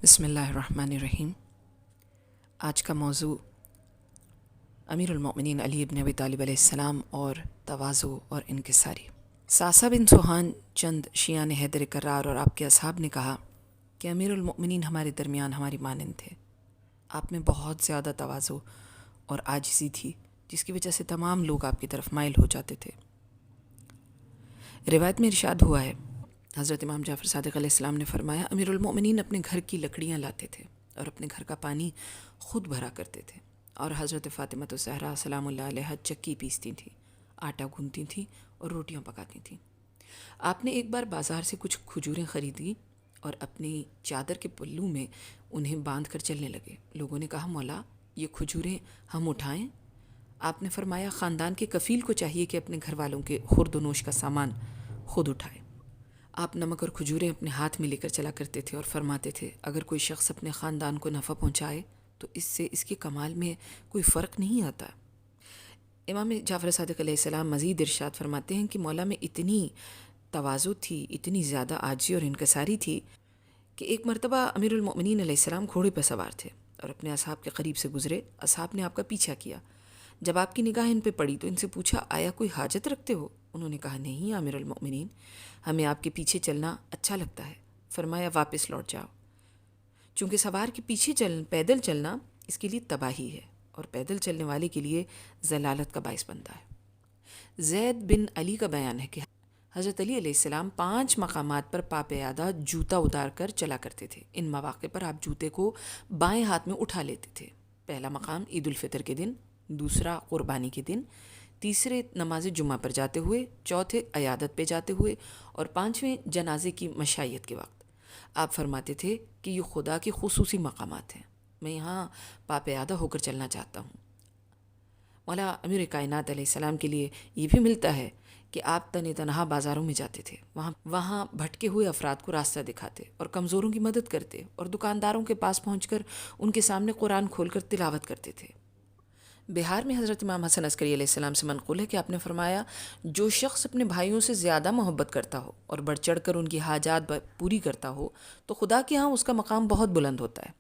بسم اللہ الرحمن الرحیم۔ آج کا موضوع امیر المؤمنین علی ابن ابی طالب علیہ السلام اور تواضع اور انکساری۔ ساسا بن سوہان چند شیعان حیدر کرار اور آپ کے اصحاب نے کہا کہ امیر المؤمنین ہمارے درمیان ہماری مانند تھے، آپ میں بہت زیادہ تواضع اور عاجزی تھی جس کی وجہ سے تمام لوگ آپ کی طرف مائل ہو جاتے تھے۔ روایت میں ارشاد ہوا ہے، حضرت امام جعفر صادق علیہ السلام نے فرمایا، امیر المؤمنین اپنے گھر کی لکڑیاں لاتے تھے اور اپنے گھر کا پانی خود بھرا کرتے تھے، اور حضرت فاطمہ الزہرا سلام اللہ علیہا چکی پیستی تھیں، آٹا گوندتی تھیں اور روٹیاں پکاتی تھیں۔ آپ نے ایک بار بازار سے کچھ کھجوریں خریدی اور اپنی چادر کے پلو میں انہیں باندھ کر چلنے لگے۔ لوگوں نے کہا، مولا یہ کھجوریں ہم اٹھائیں؟ آپ نے فرمایا، خاندان کے کفیل کو چاہیے کہ اپنے گھر والوں کے خورد و نوش کا سامان خود اٹھائے۔ آپ نمک اور کھجوریں اپنے ہاتھ میں لے کر چلا کرتے تھے اور فرماتے تھے، اگر کوئی شخص اپنے خاندان کو نفع پہنچائے تو اس سے اس کے کمال میں کوئی فرق نہیں آتا۔ امام جعفر صادق علیہ السلام مزید ارشاد فرماتے ہیں کہ مولا میں اتنی تواضع تھی، اتنی زیادہ عاجزی اور انکساری تھی کہ ایک مرتبہ امیر المؤمنین علیہ السلام گھوڑے پر سوار تھے اور اپنے اصحاب کے قریب سے گزرے۔ اصحاب نے آپ کا پیچھا کیا۔ جب آپ کی نگاہ ان پہ پڑی تو ان سے پوچھا، آیا کوئی حاجت رکھتے ہو؟ انہوں نے کہا، نہیں امیر المؤمنین، ہمیں آپ کے پیچھے چلنا اچھا لگتا ہے۔ فرمایا، واپس لوٹ جاؤ، چونکہ سوار کے پیچھے پیدل چلنا اس کے لیے تباہی ہے اور پیدل چلنے والے کے لیے ضلالت کا باعث بنتا ہے۔ زید بن علی کا بیان ہے کہ حضرت علی علیہ السلام 5 مقامات پر پا پیادہ جوتا اتار کر چلا کرتے تھے۔ ان مواقع پر آپ جوتے کو بائیں ہاتھ میں اٹھا لیتے تھے۔ پہلا مقام عید الفطر کے دن، دوسرا قربانی کے دن، تیسرے نماز جمعہ پر جاتے ہوئے، چوتھے عیادت پہ جاتے ہوئے، اور 5ویں جنازے کی مشائیت کے وقت۔ آپ فرماتے تھے کہ یہ خدا کے خصوصی مقامات ہیں، میں یہاں پا پیادہ ہو کر چلنا چاہتا ہوں۔ مولا امیر کائنات علیہ السلام کے لیے یہ بھی ملتا ہے کہ آپ تنہا بازاروں میں جاتے تھے، وہاں بھٹکے ہوئے افراد کو راستہ دکھاتے اور کمزوروں کی مدد کرتے، اور دکانداروں کے پاس پہنچ کر ان کے سامنے قرآن کھول کر تلاوت کرتے تھے۔ بہار میں حضرت امام حسن عسکری علیہ السلام سے منقول ہے کہ آپ نے فرمایا، جو شخص اپنے بھائیوں سے زیادہ محبت کرتا ہو اور بڑھ چڑھ کر ان کی حاجات پوری کرتا ہو تو خدا کے ہاں اس کا مقام بہت بلند ہوتا ہے۔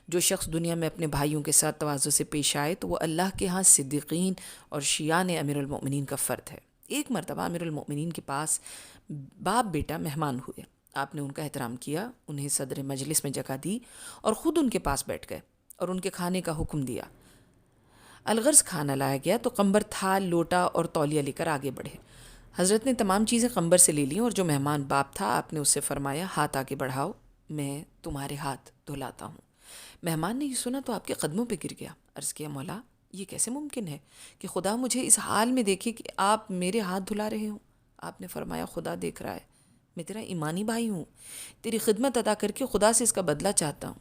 جو شخص دنیا میں اپنے بھائیوں کے ساتھ تواضع سے پیش آئے تو وہ اللہ کے ہاں صدیقین اور شیعان امیر المؤمنین کا فرد ہے۔ ایک مرتبہ امیر المؤمنین کے پاس باپ بیٹا مہمان ہوئے۔ آپ نے ان کا احترام کیا، انہیں صدر مجلس میں جگہ دی اور خود ان کے پاس بیٹھ گئے اور ان کے کھانے کا حکم دیا۔ الغرض کھانا لایا گیا تو قنبر، تھال، لوٹا اور تولیہ لے کر آگے بڑھے۔ حضرت نے تمام چیزیں قنبر سے لے لیں اور جو مہمان باپ تھا آپ نے اس سے فرمایا، ہاتھ آگے بڑھاؤ، میں تمہارے ہاتھ دھلاتا ہوں۔ مہمان نے یہ سنا تو آپ کے قدموں پہ گر گیا۔ عرض کیا، مولا یہ کیسے ممکن ہے کہ خدا مجھے اس حال میں دیکھے کہ آپ میرے ہاتھ دھلا رہے ہوں؟ آپ نے فرمایا، خدا دیکھ رہا ہے، میں تیرا ایمانی بھائی ہوں، تیری خدمت ادا کر کے خدا سے اس کا بدلہ چاہتا ہوں۔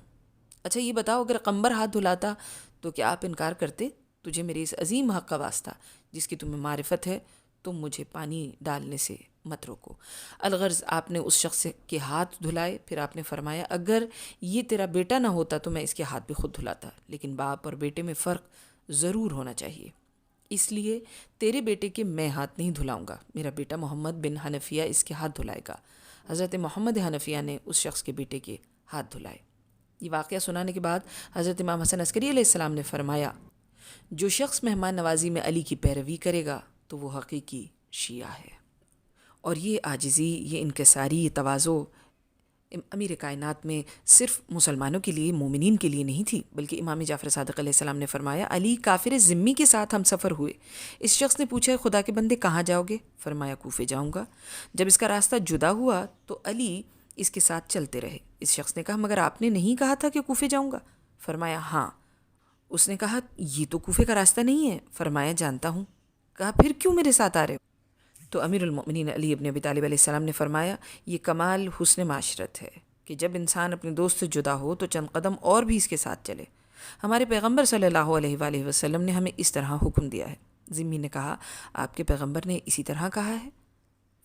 اچھا یہ بتاؤ، اگر قنبر ہاتھ دھلاتا تو کیا آپ انکار کرتے؟ تجھے میرے اس عظیم حق کا واسطہ جس کی تمہیں معرفت ہے، تم مجھے پانی ڈالنے سے مت روکو۔ الغرض آپ نے اس شخص کے ہاتھ دھلائے، پھر آپ نے فرمایا، اگر یہ تیرا بیٹا نہ ہوتا تو میں اس کے ہاتھ بھی خود دھلاتا، لیکن باپ اور بیٹے میں فرق ضرور ہونا چاہیے، اس لیے تیرے بیٹے کے میں ہاتھ نہیں دھلاؤں گا، میرا بیٹا محمد بن حنفیہ اس کے ہاتھ دھلائے گا۔ حضرت محمد حنفیہ نے اس شخص کے بیٹے کے ہاتھ دھلائے۔ یہ واقعہ سنانے کے بعد حضرت امام حسن عسکری علیہ السلام نے فرمایا، جو شخص مہمان نوازی میں علی کی پیروی کرے گا تو وہ حقیقی شیعہ ہے۔ اور یہ عاجزی، یہ انکساری، یہ تواضع امیر کائنات میں صرف مسلمانوں کے لیے، مومنین کے لیے نہیں تھی، بلکہ امام جعفر صادق علیہ السلام نے فرمایا، علی کافر ذمی کے ساتھ ہم سفر ہوئے۔ اس شخص نے پوچھا، خدا کے بندے کہاں جاؤ گے؟ فرمایا، کوفے جاؤں گا۔ جب اس کا راستہ جدا ہوا تو علی اس کے ساتھ چلتے رہے۔ اس شخص نے کہا، مگر آپ نے نہیں کہا تھا کہ کوفے جاؤں گا؟ فرمایا، ہاں۔ اس نے کہا، یہ تو کوفے کا راستہ نہیں ہے۔ فرمایا، جانتا ہوں۔ کہا، پھر کیوں میرے ساتھ آ رہے ہو؟ تو امیر المؤمنین علی ابن ابی طالب علیہ السلام نے فرمایا، یہ کمال حسن معاشرت ہے کہ جب انسان اپنے دوست سے جدا ہو تو چند قدم اور بھی اس کے ساتھ چلے۔ ہمارے پیغمبر صلی اللہ علیہ وآلہ وسلم نے ہمیں اس طرح حکم دیا ہے۔ ذمی نے کہا، آپ کے پیغمبر نے اسی طرح کہا ہے؟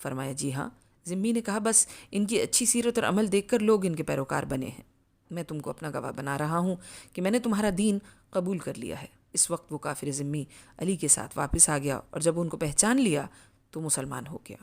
فرمایا، جی ہاں۔ ذمی نے کہا، بس ان کی اچھی سیرت اور عمل دیکھ کر لوگ ان کے پیروکار بنے ہیں۔ میں تم کو اپنا گواہ بنا رہا ہوں کہ میں نے تمہارا دین قبول کر لیا ہے۔ اس وقت وہ کافر ذمی علی کے ساتھ واپس آ گیا اور جب ان کو پہچان لیا تو مسلمان ہو گیا۔